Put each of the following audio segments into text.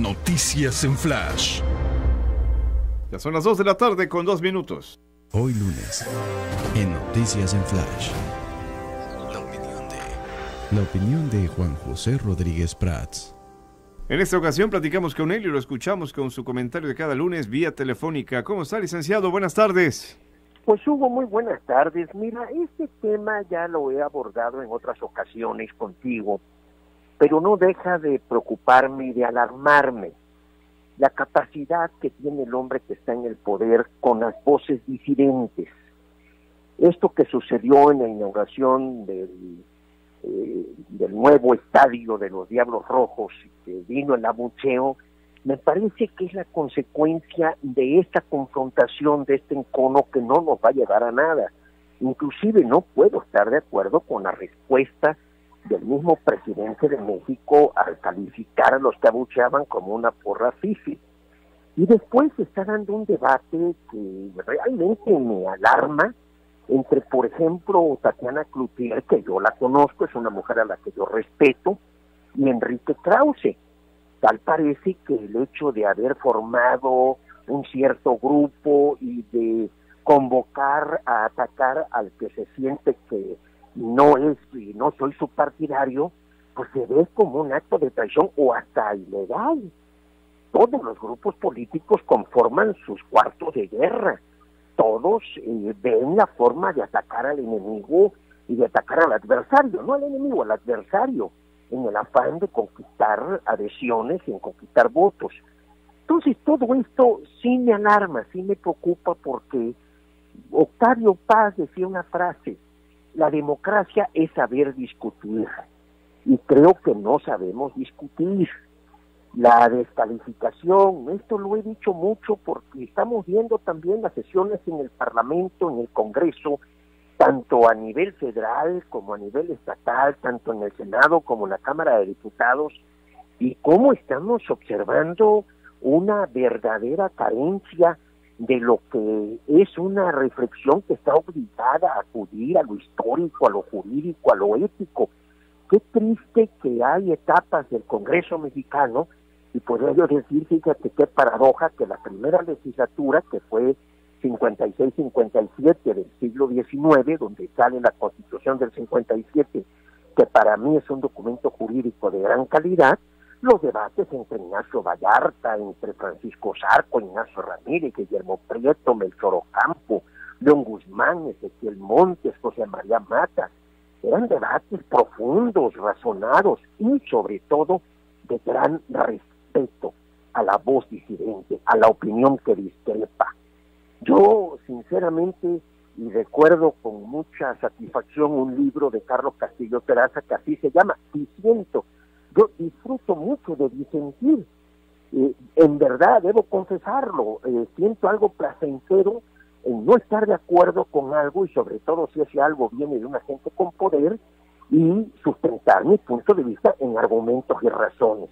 Noticias en Flash. Ya son las 2 de la tarde con 2 minutos. Hoy lunes, en Noticias en Flash. La opinión de Juan José Rodríguez Prats. En esta ocasión platicamos con él y lo escuchamos con su comentario de cada lunes vía telefónica. ¿Cómo está, licenciado? Buenas tardes. Pues Hugo, muy buenas tardes. Mira, este tema ya lo he abordado en otras ocasiones contigo, pero no deja de preocuparme y de alarmarme la capacidad que tiene el hombre que está en el poder con las voces disidentes. Esto que sucedió en la inauguración del nuevo estadio de los Diablos Rojos, que vino el abucheo, me parece que es la consecuencia de esta confrontación, de este encono que no nos va a llevar a nada. Inclusive no puedo estar de acuerdo con la respuesta del mismo presidente de México al calificar a los que abucheaban como una porra fifi. Y después se está dando un debate que realmente me alarma entre, por ejemplo, Tatiana Cloutier, que yo la conozco, es una mujer a la que yo respeto, y Enrique Krause. Tal parece que el hecho de haber formado un cierto grupo y de convocar a atacar al que se siente que no es y no soy su partidario, pues se ve como un acto de traición o hasta ilegal. Todos los grupos políticos conforman sus cuartos de guerra. Todos ven la forma de atacar al enemigo y de atacar al adversario, no al enemigo, al adversario, en el afán de conquistar adhesiones y en conquistar votos. Entonces todo esto sí me alarma, sí me preocupa, porque Octavio Paz decía una frase: la democracia es saber discutir, y creo que no sabemos discutir. La descalificación, esto lo he dicho mucho porque estamos viendo también las sesiones en el Parlamento, en el Congreso, tanto a nivel federal como a nivel estatal, tanto en el Senado como en la Cámara de Diputados, y cómo estamos observando una verdadera carencia de lo que es una reflexión que está obligada a acudir a lo histórico, a lo jurídico, a lo ético. Qué triste que hay etapas del Congreso mexicano, y podría yo decir, fíjate qué paradoja, que la primera legislatura, que fue 56-57 del siglo XIX, donde sale la Constitución del 57, que para mí es un documento jurídico de gran calidad, los debates entre Ignacio Vallarta, entre Francisco Zarco, Ignacio Ramírez, Guillermo Prieto, Melchor Ocampo, León Guzmán, Ezequiel Montes, José María Matas, eran debates profundos, razonados y sobre todo de gran respeto a la voz disidente, a la opinión que discrepa. Yo, sinceramente, y recuerdo con mucha satisfacción un libro de Carlos Castillo Peraza que así se llama, Disiento. Yo disfruto mucho de disentir. En verdad, debo confesarlo, siento algo placentero en no estar de acuerdo con algo, y sobre todo si ese algo viene de una gente con poder, y sustentar mi punto de vista en argumentos y razones.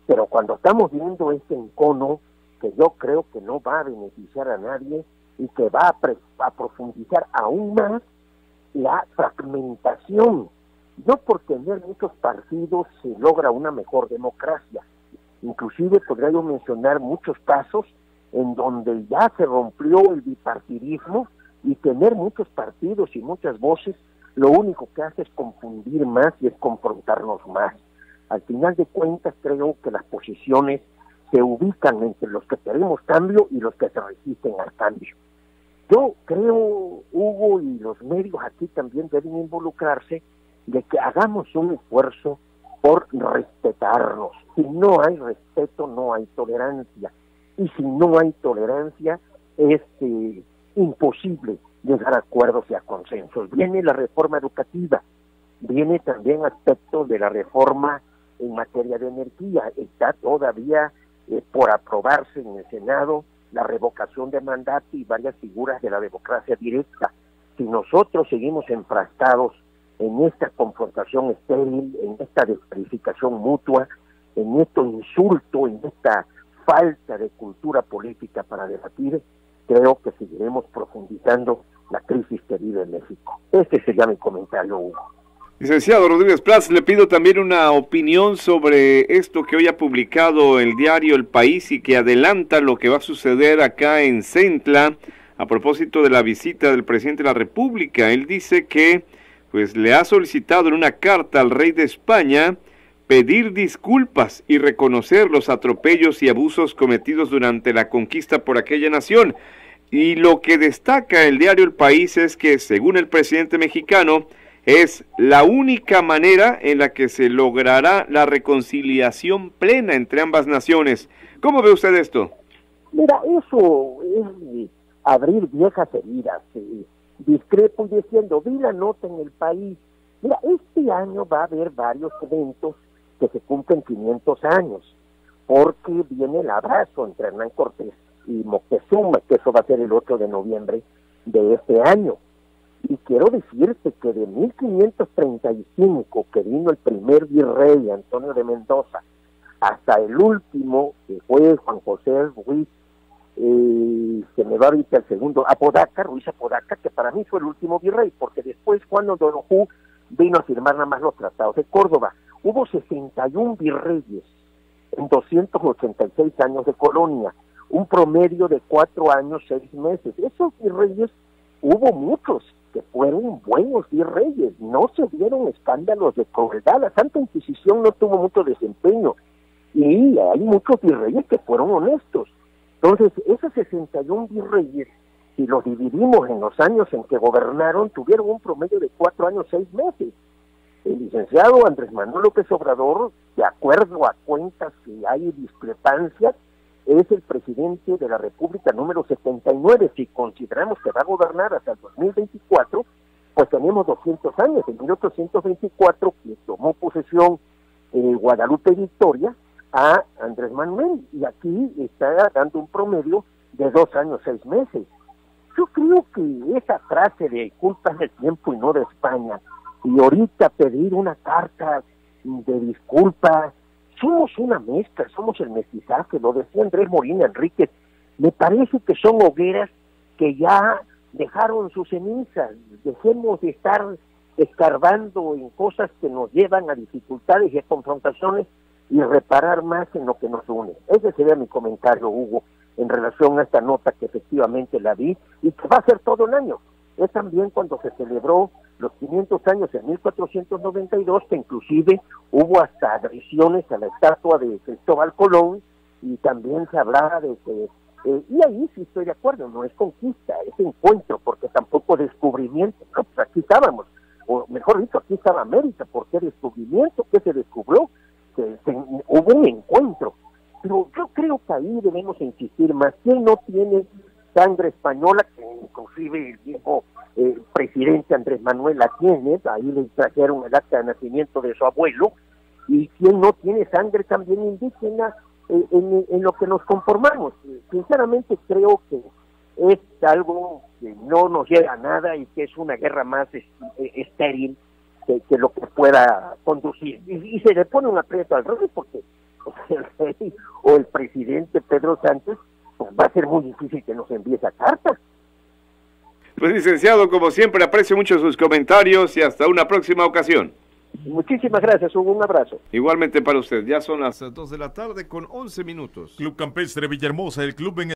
Pero cuando estamos viendo este encono, que yo creo que no va a beneficiar a nadie y que va a profundizar aún más la fragmentación, no por tener muchos partidos se logra una mejor democracia. Inclusive podría yo mencionar muchos casos en donde ya se rompió el bipartidismo, y tener muchos partidos y muchas voces lo único que hace es confundir más y es confrontarnos más. Al final de cuentas creo que las posiciones se ubican entre los que queremos cambio y los que se resisten al cambio. Yo creo, Hugo, y los medios aquí también deben involucrarse, de que hagamos un esfuerzo por respetarnos. Si no hay respeto, no hay tolerancia. Y si no hay tolerancia, es imposible llegar a acuerdos y a consensos. Viene la reforma educativa, viene también aspectos de la reforma en materia de energía. Está todavía por aprobarse en el Senado la revocación de mandato y varias figuras de la democracia directa. Si nosotros seguimos enfrascados en esta confrontación estéril, en esta descalificación mutua, en este insulto, en esta falta de cultura política para debatir, creo que seguiremos profundizando la crisis que vive México. Este sería mi comentario, Hugo. Licenciado Rodríguez Prats, le pido también una opinión sobre esto que hoy ha publicado el diario El País y que adelanta lo que va a suceder acá en Centla a propósito de la visita del presidente de la República. Él dice que pues le ha solicitado en una carta al rey de España pedir disculpas y reconocer los atropellos y abusos cometidos durante la conquista por aquella nación. Y lo que destaca el diario El País es que, según el presidente mexicano, es la única manera en la que se logrará la reconciliación plena entre ambas naciones. ¿Cómo ve usted esto? Mira, eso es abrir viejas heridas. Discrepo y diciendo, vi la nota en El País. Mira, este año va a haber varios eventos que se cumplen 500 años, porque viene el abrazo entre Hernán Cortés y Moctezuma, que eso va a ser el 8 de noviembre de este año. Y quiero decirte que de 1535, que vino el primer virrey, Antonio de Mendoza, hasta el último, que fue Juan José Ruiz, se me va ahorita el segundo, Ruiz Apodaca, que para mí fue el último virrey, porque después Juan O'Donoghue vino a firmar nada más los tratados de Córdoba. Hubo 61 virreyes en 286 años de colonia, un promedio de 4 años, 6 meses. Esos virreyes, hubo muchos que fueron buenos virreyes, no se dieron escándalos de crueldad, la Santa Inquisición no tuvo mucho desempeño, y hay muchos virreyes que fueron honestos. Entonces, esos 61 virreyes, si los dividimos en los años en que gobernaron, tuvieron un promedio de 4 años, 6 meses. El licenciado Andrés Manuel López Obrador, de acuerdo a cuentas que hay discrepancias, es el presidente de la República número 79. Si consideramos que va a gobernar hasta el 2024, pues tenemos 200 años. En 1824, que tomó posesión Guadalupe Victoria a Andrés Manuel, y aquí está dando un promedio de 2 años, 6 meses. Yo creo que esa frase de culpas del tiempo y no de España, y ahorita pedir una carta de disculpas, somos una mezcla, somos el mestizaje, lo decía Andrés Molina Enríquez, me parece que son hogueras que ya dejaron sus cenizas, dejemos de estar escarbando en cosas que nos llevan a dificultades y a confrontaciones y reparar más en lo que nos une. Ese sería mi comentario, Hugo, en relación a esta nota que efectivamente la vi y que va a ser todo el año. Es también cuando se celebró los 500 años en 1492, que inclusive hubo hasta agresiones a la estatua de Cristóbal Colón, y también se hablaba de que, y ahí sí estoy de acuerdo, no es conquista, es encuentro, porque tampoco descubrimiento, no, pues aquí estábamos, o mejor dicho, aquí estaba América, porque descubrimiento, que se descubrió, hubo un encuentro, pero yo creo que ahí debemos insistir más. ¿Quién no tiene sangre española? Que inclusive el viejo presidente Andrés Manuel la tiene, ahí le trajeron el acta de nacimiento de su abuelo. ¿Y quién no tiene sangre también indígena en lo que nos conformamos? Sinceramente creo que es algo que no nos llega a nada y que es una guerra más estéril que lo que pueda conducir. Y se le pone un aprieto al rey, porque el rey o el presidente Pedro Sánchez, pues va a ser muy difícil que nos envíe esa carta. Pues licenciado, como siempre, aprecio mucho sus comentarios y hasta una próxima ocasión. Muchísimas gracias, Hugo, un abrazo. Igualmente para usted, ya son las 2 de la tarde con 11 minutos. Club Campestre Villahermosa, el club en